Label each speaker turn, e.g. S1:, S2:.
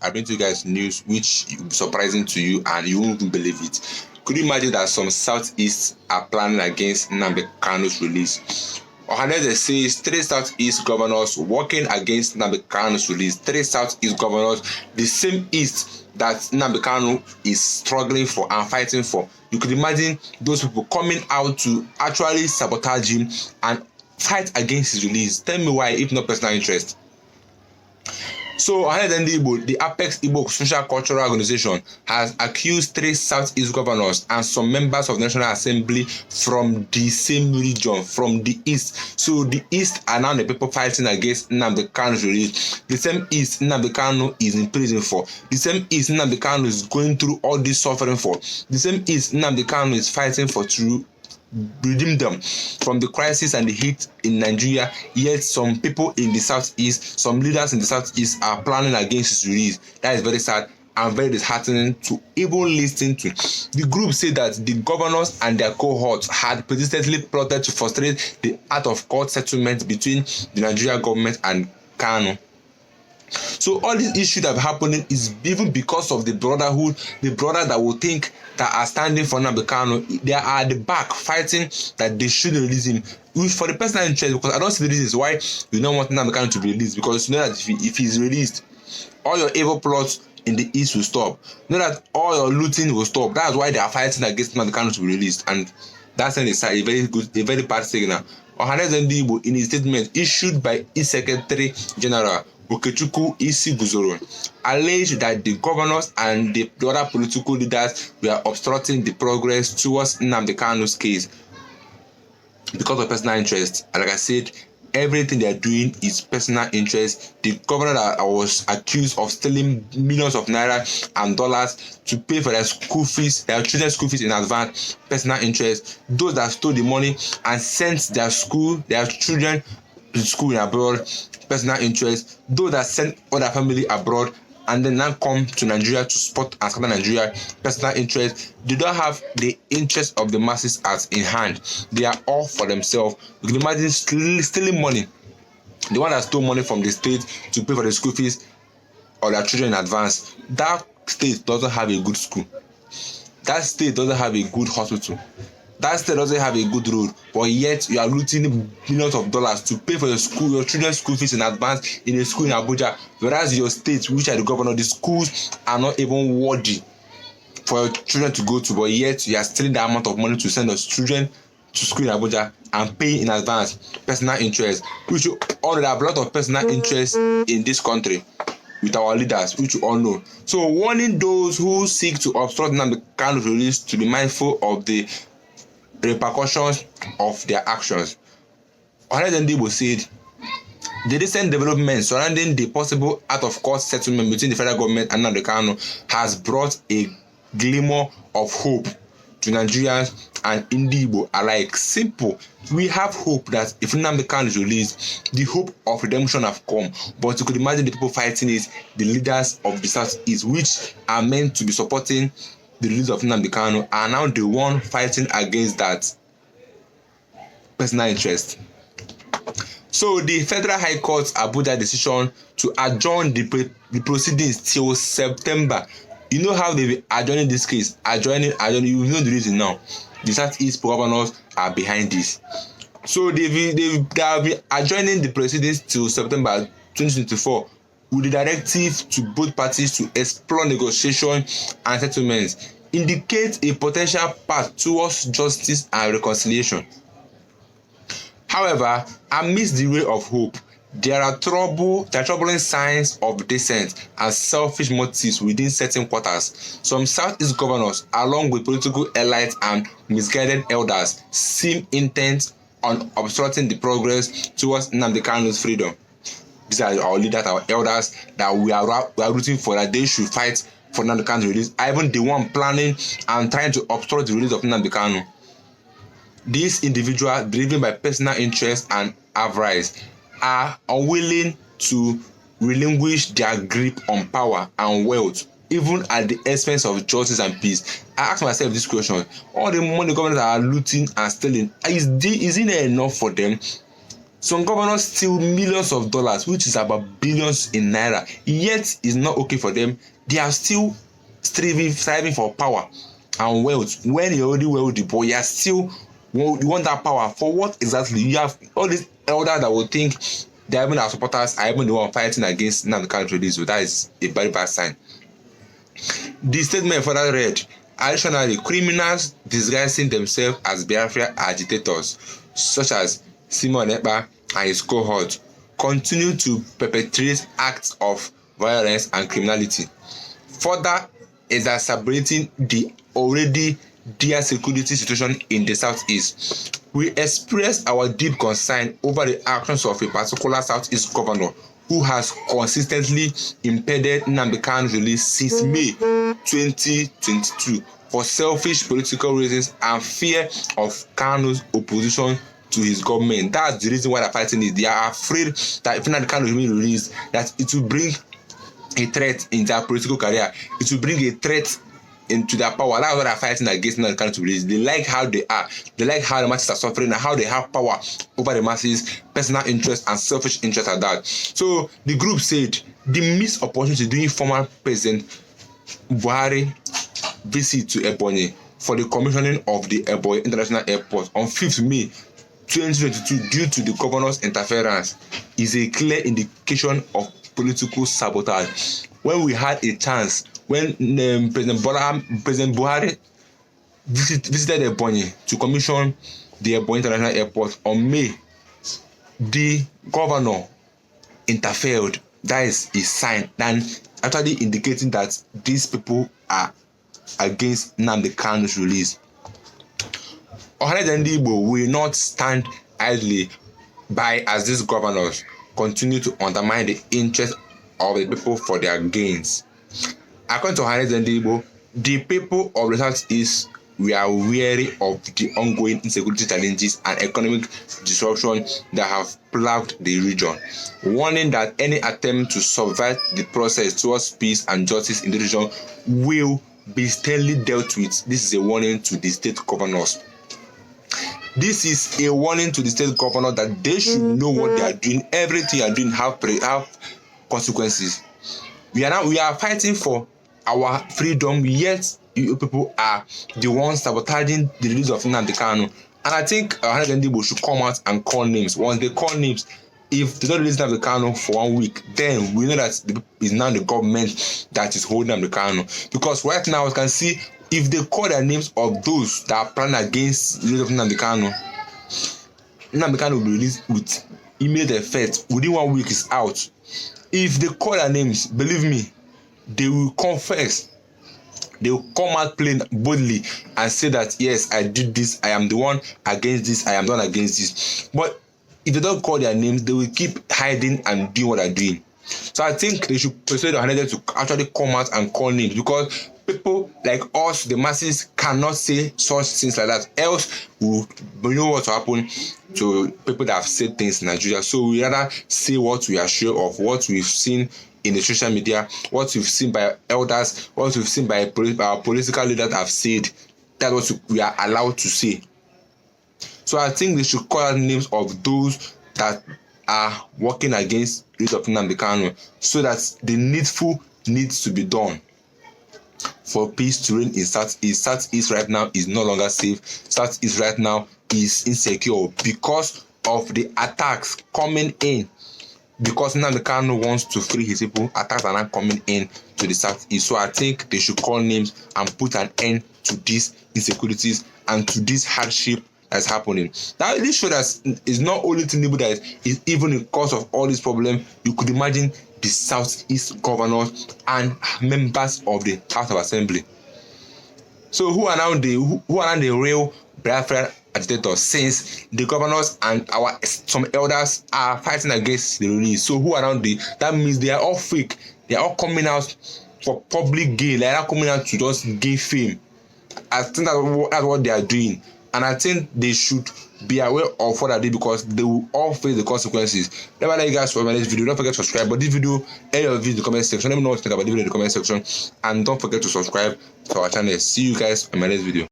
S1: I bring to you guys news which will be surprising to you and you won't even believe it. Could you imagine that some southeast are planning against Nnamdi Kanu's release? Ahaneze says 3 southeast governors working against Nnamdi Kanu's release. 3 southeast governors, the same east that Nnamdi Kanu is struggling for and fighting for. You could imagine those people coming out to actually sabotage him and fight against his release. Tell me why, if not personal interest. So Ahaneze Ndigbo, the Apex Igbo social cultural organization, has accused 3 southeast governors and some members of the National Assembly from the same region, from the east. So the east are now the people fighting against Nnamdi Kanu's release. The same east Nnamdi Kanu is in prison for. The same east Nnamdi Kanu is going through all this suffering for. The same east Nnamdi Kanu is fighting for to redeem them from the crisis and the heat in Nigeria. Yet some people in the southeast, some leaders in the southeast are planning against his release. That is very sad and very disheartening to even listen to. The group said that the governors and their cohorts had persistently plotted to frustrate the out-of-court settlement between the Nigerian government and Kanu. So all these issues that are happening is even because of the brotherhood, the brothers that will think that are standing for Nnamdi Kanu. They are at the back fighting that they should release him. Which for the personal interest, because I don't see the reasons why you don't want Nnamdi Kanu to be released, because you know that if he's released, all your evil plots in the east will stop. You know that all your looting will stop. That's why they are fighting against Nnamdi Kanu to be released, and that's a very bad signal. Ahaneze Ndigbo, in his statement issued by his Secretary General Okechukwu Isiguzoro, alleged that the governors and the other political leaders were obstructing the progress towards Nnamdi Kanu's case because of personal interest. And like I said, everything they are doing is personal interest. The governor that was accused of stealing millions of naira and dollars to pay for their school fees, their children's school fees in advance, personal interest. Those that stole the money and sent their children to school in abroad, personal interest. Those that sent all their family abroad and then now come to Nigeria to support and scatter Nigeria, personal interest. They don't have the interest of the masses as in hand. They are all for themselves. You can imagine stealing money. The one that stole money from the state to pay for the school fees or their children in advance. That state doesn't have a good school. That state doesn't have a good hospital. That state doesn't have a good road, but yet you are looting millions of dollars to pay for your children's school fees in advance in a school in Abuja, whereas your state, which are the governor, the schools are not even worthy for your children to go to, but yet you are stealing the amount of money to send your children to school in Abuja and pay in advance. Personal interest, which you all know, there are a lot of personal interest in this country with our leaders, which you all know. So warning those who seek to obstruct Nnamdi Kanu's release to be mindful of the repercussions of their actions. Ahaneze Ndigbo said the recent developments surrounding the possible out-of-court settlement between the federal government and Nnamdi Kanu has brought a glimmer of hope to Nigerians and Ndigbo alike. Simple. We have hope that if Nnamdi Kanu is released, the hope of redemption have come. But you could imagine the people fighting is the leaders of the Southeast, which are meant to be supporting the release of Nnamdi Kanu, are now the one fighting against that personal interest. So the Federal High Court's Abuja decision to adjourn the proceedings till September. You know how they be adjourning this case? Adjourning. You know the reason now. The Southeast governors are behind this. So they have been adjourning the proceedings till September 2024. With the directive to both parties to explore negotiation and settlements, indicates a potential path towards justice and reconciliation. However, amidst the ray of hope, there are troubling signs of dissent and selfish motives within certain quarters. Some Southeast governors, along with political elites and misguided elders, seem intent on obstructing the progress towards Nnamdi Kanu's freedom. These are our leaders, our elders that we are rooting for, that they should fight for Nnamdi Kanu's release. Even the one planning and trying to obstruct the release of Nnamdi Kanu. These individuals, driven by personal interest and avarice, are unwilling to relinquish their grip on power and wealth, even at the expense of justice and peace. I ask myself this question: all the money governments are looting and stealing, is it enough for them? Some governors steal millions of dollars, which is about billions in naira, yet it's not okay for them. They are still striving for power and wealth. When you're already wealthy, but you are still, you want that power for what exactly? You have all these elders that will think they are even our supporters, are even the one fighting against Nnamdi Kanu release. So that is a very bad sign. The statement further read, additionally, criminals disguising themselves as Biafra agitators, such as Simon Ekpa and his cohort, continue to perpetrate acts of violence and criminality, further exacerbating the already dire security situation in the southeast. We express our deep concern over the actions of a particular southeast governor who has consistently impeded Nnamdi Kanu's release since May 2022 for selfish political reasons and fear of Kanu's opposition to his government. That's the reason why they're fighting it. They are afraid that if Nnamdi Kanu is released, that it will bring a threat in their political career. It will bring a threat into their power. That's why they're fighting against Nnamdi Kanu to release. They like how they are. They like how the masses are suffering and how they have power over the masses, personal interest and selfish interest at that. So the group said the missed opportunity during former President Buhari visit to Ebonyi for the commissioning of the Ebonyi International Airport on 5th May 2022 due to the governor's interference is a clear indication of political sabotage. When we had a chance, when President Buhari visited Ebonyi to commission the Ebonyi International Airport on May, the governor interfered. That is a sign, and actually indicating that these people are against Nnamdi Kanu's release. Ahaneze Ndigbo will not stand idly by as these governors continue to undermine the interests of the people for their gains. According to Ahaneze Ndigbo, the people of the Southeast were wary of the ongoing insecurity challenges and economic disruption that have plagued the region, warning that any attempt to subvert the process towards peace and justice in the region will be sternly dealt with. This is a warning to the state governors. This is a warning to the state governor that they should know what they are doing. Everything you are doing have consequences. We are fighting for our freedom, yet you people are the ones sabotaging the release of Nnamdi Kanu. And I think Ahaneze Ndigbo should come out and call names. Once they call names, if they don't release Nnamdi Kanu for 1 week, then we know that it's now the government that is holding Nnamdi Kanu. Because right now we can see, if they call the names of those that are planning against the release of Nnamdi Kanu will be released with immediate effect. Within 1 week is out. If they call their names, believe me, they will confess. They will come out plain boldly and say that yes, I did this, I am the one against this, I am the one against this. But if they don't call their names, they will keep hiding and doing what they're doing. So I think they should persuade Ahaneze to actually come out and call names, because people like us, the masses, cannot say such things like that. Else we know what will happen to people that have said things in Nigeria. So we rather say what we are sure of, what we've seen in the social media, what we've seen by elders, what we've seen by our political leaders have said. That's what we are allowed to say. So I think they should call out names of those that are working against the release of Nnamdi Kanu, so that the needful needs to be done for peace to reign in Southeast. Southeast right now is no longer safe. Southeast right now is insecure because of the attacks coming in. Because Nnamdi Kanu wants to free his people, attacks are not coming in to the Southeast. So I think they should call names and put an end to these insecurities and to this hardship that's happening. That really shows that it's not only Tinubu that is even the cause of all this problem. You could imagine the Southeast governors and members of the House of Assembly. So who are now the real Biafra agitators, since the governors and some elders are fighting against the release? So who are now that means they are all fake. They are all coming out for public gain. They are not coming out to just gain fame. I think that's what they are doing. And I think they should be aware of what they do, because they will all face the consequences. Let me know you guys for my next video. Don't forget to subscribe. But this video, any of you in the comment section. Let me know what you think about the video in the comment section. And don't forget to subscribe to our channel. See you guys in my next video.